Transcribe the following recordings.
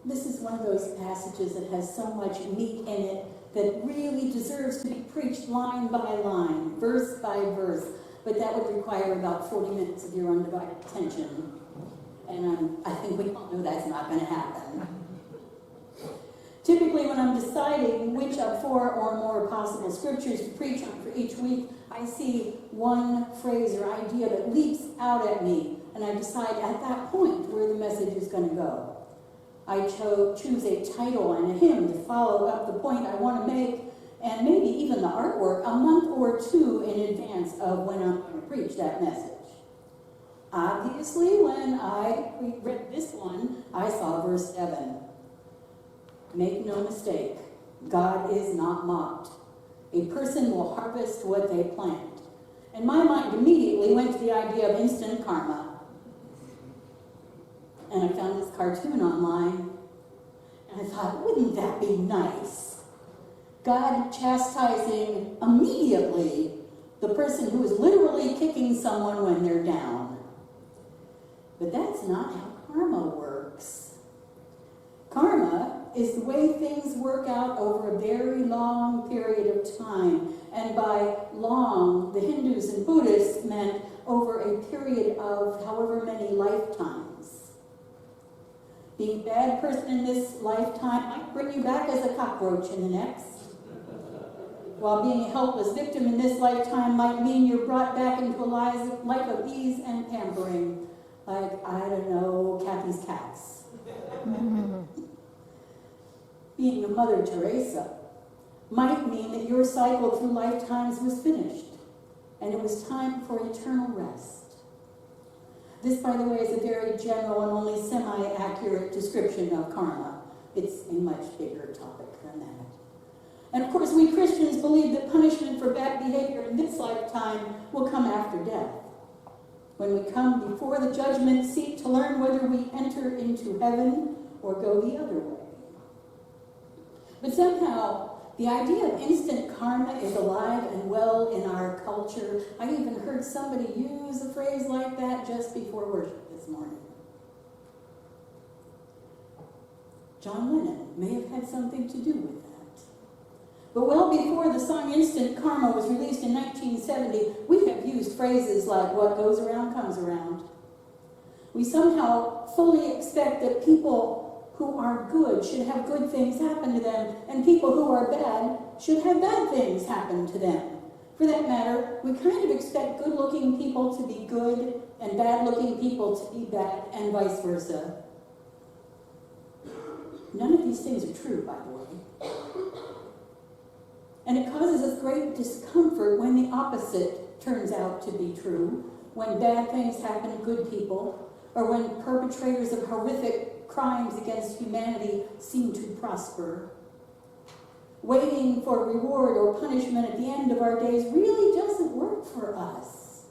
this is one of those passages that has so much meat in it that really deserves to be preached line by line, verse by verse. But that would require about 40 minutes of your undivided attention. And I think we all know that's not going to happen. Typically, when I'm deciding which of 4 or more possible scriptures to preach on for each week, I see one phrase or idea that leaps out at me, and I decide at that point where the message is going to go. I choose a title and a hymn to follow up the point I want to make, and maybe even the artwork a month or 2 in advance of when I'm going to preach that message. Obviously, when I read this one, I saw verse 7. Make no mistake, God is not mocked. A person will harvest what they plant. And my mind immediately went to the idea of instant karma. And I found this cartoon online, and I thought, wouldn't that be nice? God chastising immediately the person who is literally kicking someone when they're down. But that's not how karma works. Karma is the way things work out over a very long period of time. And by long, the Hindus and Buddhists meant over a period of however many lifetimes. Being a bad person in this lifetime might bring you back as a cockroach in the next. While being a helpless victim in this lifetime might mean you're brought back into a life of ease and pampering, like, I don't know, Kathy's cats. Being a Mother Teresa might mean that your cycle through lifetimes was finished, and it was time for eternal rest. This, by the way, is a very general and only semi-accurate description of karma. It's a much bigger topic than that. And of course, we Christians believe that punishment for bad behavior in this lifetime will come after death, when we come before the judgment seat to learn whether we enter into heaven or go the other way. But somehow, the idea of instant karma is alive and well in our culture. I even heard somebody use a phrase like that just before worship this morning. John Lennon may have had something to do with that. But well before the song Instant Karma was released in 1970, we have used phrases like, what goes around comes around. We somehow fully expect that people who are good should have good things happen to them, and people who are bad should have bad things happen to them. For that matter, we kind of expect good-looking people to be good and bad-looking people to be bad, and vice versa. None of these things are true, by the way. And it causes us great discomfort when the opposite turns out to be true, when bad things happen to good people, or when perpetrators of horrific crimes against humanity seem to prosper. Waiting for reward or punishment at the end of our days really doesn't work for us.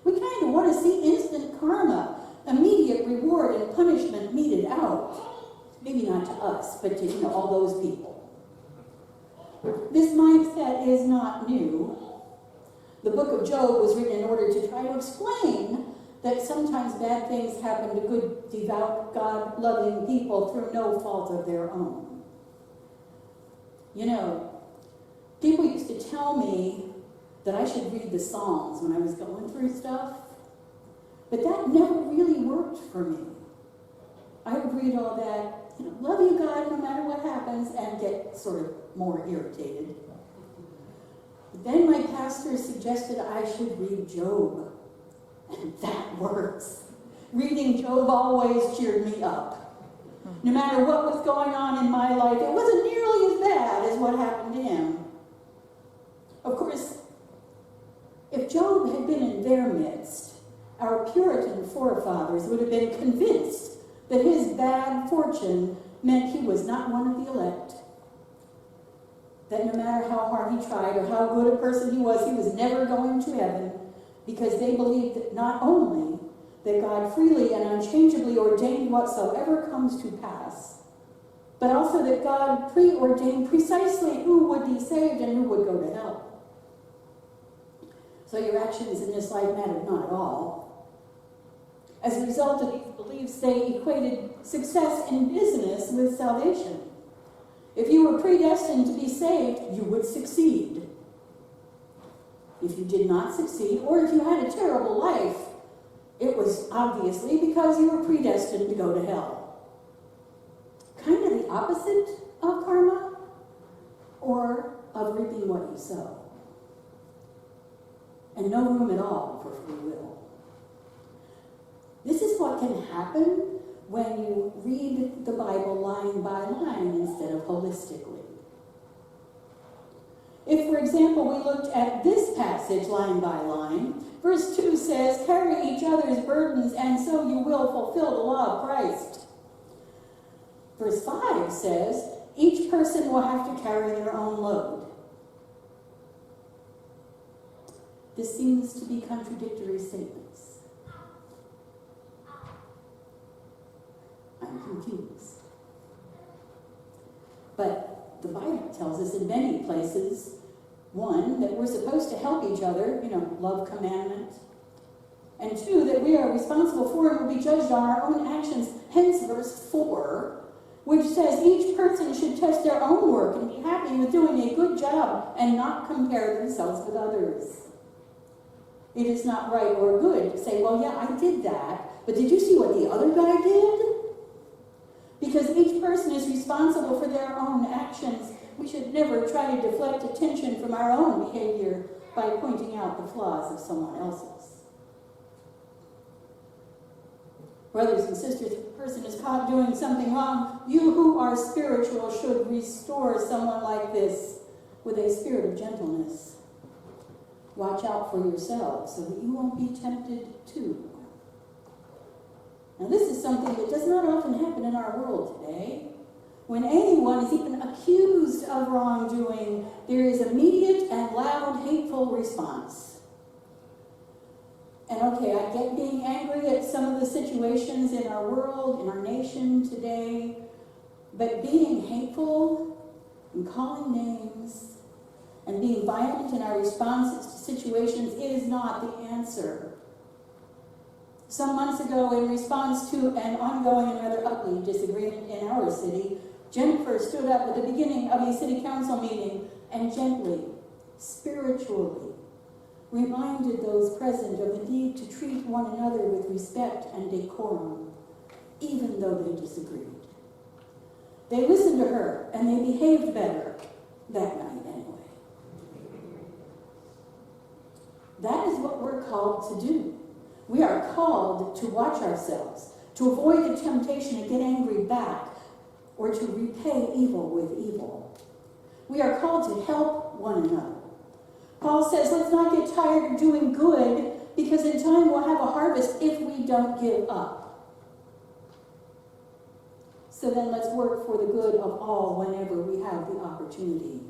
We kind of want to see instant karma, immediate reward and punishment meted out. Maybe not to us, but to all those people. This mindset is not new. The book of Job was written in order to try to explain that sometimes bad things happen to good, devout, God-loving people through no fault of their own. People used to tell me that I should read the Psalms when I was going through stuff, but that never really worked for me. I would read all that, love you, God, no matter what happens, and get sort of more irritated. But then my pastor suggested I should read Job. And that works. Reading Job always cheered me up. No matter what was going on in my life, it wasn't nearly as bad as what happened to him. Of course, if Job had been in their midst, our Puritan forefathers would have been convinced that his bad fortune meant he was not one of the elect. That no matter how hard he tried or how good a person he was never going to heaven, because they believed that not only that God freely and unchangeably ordained whatsoever comes to pass, but also that God preordained precisely who would be saved and who would go to hell. So your actions in this life mattered not at all. As a result of these beliefs, they equated success in business with salvation. If you were predestined to be saved, you would succeed. If you did not succeed, or if you had a terrible life, it was obviously because you were predestined to go to hell. Kind of the opposite of karma, or of reaping what you sow. And no room at all for free will. This is what can happen when you read the Bible line by line instead of holistically. If, for example, we looked at this passage line by line, verse 2 says, "Carry each other's burdens, and so you will fulfill the law of Christ." Verse 5 says, "Each person will have to carry their own load." This seems to be contradictory statements. I'm confused. But the Bible tells us in many places, one, that we're supposed to help each other, love commandment. And two, that we are responsible for and will be judged on our own actions. Hence verse 4, which says each person should test their own work and be happy with doing a good job and not compare themselves with others. It is not right or good to say, well, yeah, I did that, but did you see what the other guy did? Because each person is responsible for their own actions. We should never try to deflect attention from our own behavior by pointing out the flaws of someone else's. Brothers and sisters, if a person is caught doing something wrong, you who are spiritual should restore someone like this with a spirit of gentleness. Watch out for yourselves so that you won't be tempted too. Now, this is something that does not often happen in our world today. When anyone is even accused of wrongdoing, there is immediate and loud, hateful response. And okay, I get being angry at some of the situations in our world, in our nation today, but being hateful and calling names and being violent in our responses to situations is not the answer. Some months ago, in response to an ongoing and rather ugly disagreement in our city, Jennifer stood up at the beginning of a city council meeting and gently, spiritually, reminded those present of the need to treat one another with respect and decorum, even though they disagreed. They listened to her, and they behaved better that night anyway. That is what we're called to do. We are called to watch ourselves, to avoid the temptation to get angry back, or to repay evil with evil. We are called to help one another. Paul says, let's not get tired of doing good, because in time we'll have a harvest if we don't give up. So then let's work for the good of all whenever we have the opportunity.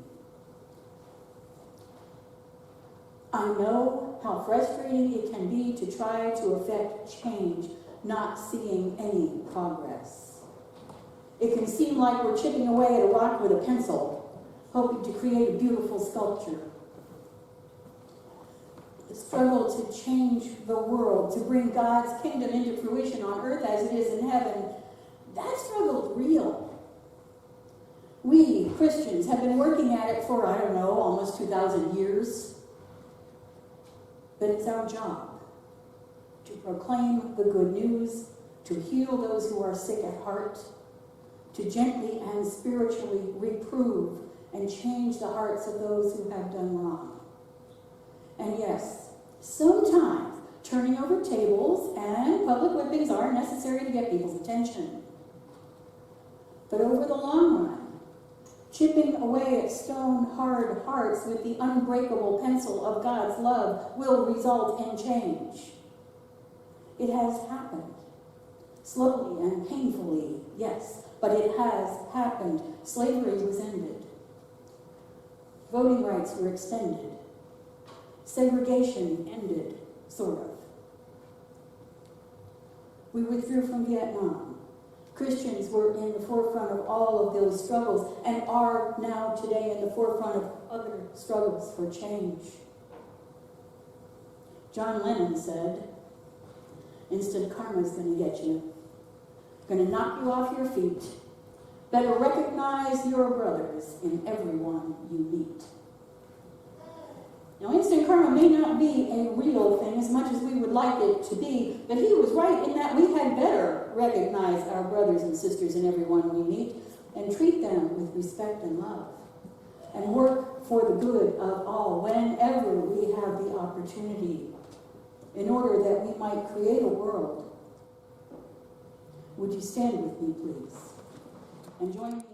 I know how frustrating it can be to try to effect change, not seeing any progress. It can seem like we're chipping away at a rock with a pencil, hoping to create a beautiful sculpture. The struggle to change the world, to bring God's kingdom into fruition on earth as it is in heaven, that struggle is real. We, Christians, have been working at it for, almost 2,000 years. But it's our job to proclaim the good news, to heal those who are sick at heart, to gently and spiritually reprove and change the hearts of those who have done wrong. And yes, sometimes turning over tables and public whippings are necessary to get people's attention. But over the long run, chipping away at stone-hard hearts with the unbreakable pencil of God's love will result in change. It has happened. Slowly and painfully, yes, but it has happened. Slavery was ended. Voting rights were extended. Segregation ended, sort of. We withdrew from Vietnam. Christians were in the forefront of all of those struggles and are now today in the forefront of other struggles for change. John Lennon said, Instant karma is going to get you. Going to knock you off your feet. Better recognize your brothers in everyone you meet. Now, instant karma may not be a real thing as much as we would like it to be, but he was right in that we had better recognize our brothers and sisters in everyone we meet and treat them with respect and love, and work for the good of all whenever we have the opportunity, in order that we might create a world. Would you stand with me, please, and join me?